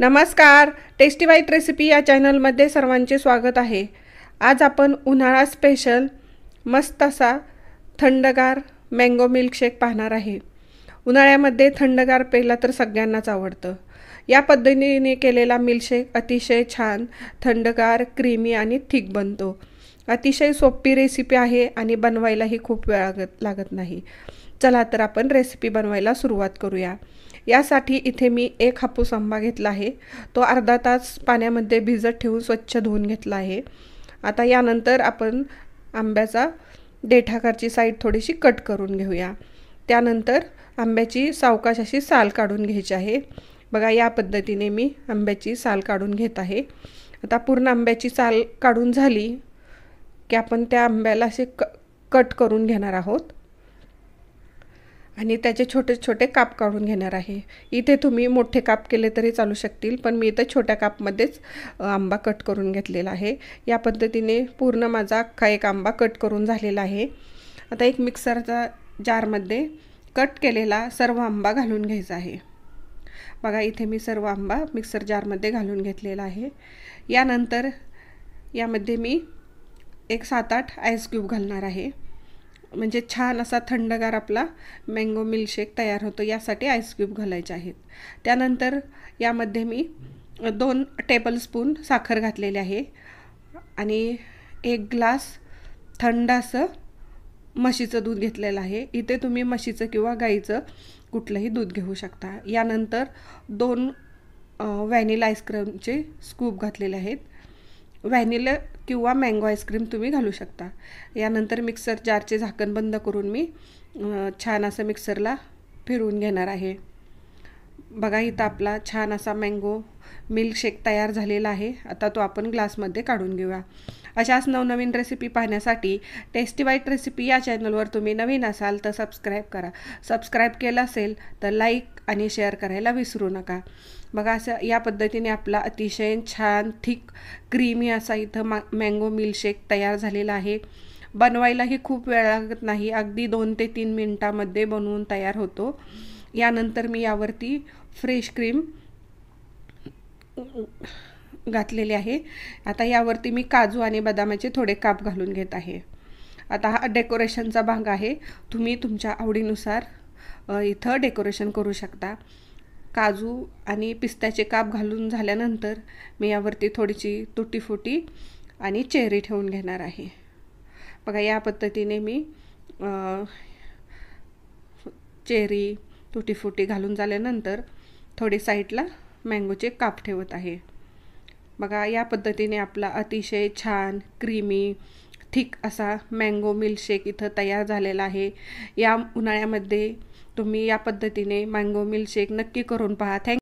नमस्कार, tasty bite recipe या चॅनलमध्ये सर्वांचे स्वागत आहे। आज आपण उन्हाळा स्पेशल मस्त असा थंडगार मँगो मिल्कशेक पाहणार आहे। उन्हाळ्यामध्ये थंडगार प्यायला तर सगळ्यांनाच आवडतं। या पद्धतीने केलेला मिल्कशेक अतिशय छान थंडगार, क्रीमी आणि थिक बनतो। अतिशय सोपी रेसिपी आहे आणि बनवायलाही खूप वेळ लागत नाही। चला तर आपण रेसिपी बनवायला सुरुवात करूया। यासाठी इथे मी एक हापूस आंबा घेतला आहे। तो अर्धा तास पाण्यामध्ये भिजत ठेवून स्वच्छ धुवून घेतला आहे। आता यानंतर आपण आंब्याचा देठाकारची साईड थोडीशी कट करून घेऊया। त्यानंतर आंब्याची सावकाश अशी साल काढून घ्यायची आहे। बघा, या पद्धतीने मी आंब्याची साल काढून घेत आहे। आता पूर्ण आंब्याची साल काढून झाली की आपण त्या आंब्याला असे कट करून घेणार आहोत आणि त्याचे छोटे छोटे काप काढून घेणार आहे। इथे तुम्ही मोठे काप केले तरी चालू शकतील, पण मी इथे छोट्या कापमध्येच आंबा कट करून घेतलेला आहे। या पद्धतीने पूर्ण माझा अख्खा एक आंबा कट करून झालेला आहे। आता एक मिक्सरच्या जारमध्ये कट केलेला सर्व आंबा घालून घ्यायचा आहे। बघा, इथे मी सर्व आंबा मिक्सर जारमध्ये घालून घेतलेला आहे। यानंतर यामध्ये मी एक 7-8 आईस क्यूब घालणार आहे, म्हणजे छान असा थंडगार आपला मँगो मिल्कशेक तयार होतो। यासाठी आईस क्यूब घालायचे आहेत। त्यानंतर यामध्ये मी 2 टेबलस्पून साखर घातलेली आहे आणि 1 ग्लास थंड असं म्हशीचं दूध घेतलेलं आहे। इथे तुम्ही म्हशीचं किंवा गाईचं कुठलंही दूध घेऊ शकता। यानंतर 2 व्हॅनिला आईस्क्रीमचे स्कूप घातलेले आहेत। व्हॅनिला किंवा मँगो आईस्क्रीम तुम्ही घालू शकता। यानंतर मिक्सर जारचे झाकण बंद करून मी छान असं मिक्सरला फिरवून घेणार आहे। बघा, इथं आपला छान असा मँगो मिल्कशेक तयार झालेला आहे। आता तो आपण ग्लासमध्ये काढून घेऊया। अशाच नवनवीन रेसिपी पाहण्यासाठी टेस्टी बाईट रेसिपी या चॅनलवर तुम्ही नवीन असाल तर सबस्क्राईब करा। सबस्क्राईब केलं असेल तर लाईक आणि शेअर करायला विसरू नका। बघा, असं या पद्धतीने आपला अतिशय छान थिक क्रीमी असा इथं मँगो मिल्कशेक तयार झालेला आहे। बनवायलाही खूप वेळ लागत नाही, अगदी 2 ते 3 मिनिटांमध्ये बनवून तयार होतो। यानंतर मी यावरती फ्रेश क्रीम घातलेली आहे। आता यावरती मी काजू आणि बदामाचे थोडे काप घालून घेत आहे। आता हा डेकोरेशनचा भाग आहे, तुम्ही तुमच्या आवडीनुसार इथं डेकोरेशन करू शकता। काजू आणि पिस्त्याचे काप घालून झाल्यानंतर मी यावरती थोडीशी तुटी फुटी आणि चेरी ठेवून घेणार आहे। बघा, या पद्धतीने मी चेरी तुटी फुटी घालून झाल्यानंतर थोडी साईडला मँगोचे काप ठेवत आहे। बघा, या पद्धतीने आपला अतिशय छान क्रीमी थिक असा मँगो मिल्कशेक इथं तयार झालेला आहे। या उन्हाळ्यामध्ये तुम्ही या पद्धतीने मँगो मिल्कशेक नक्की करून पहा।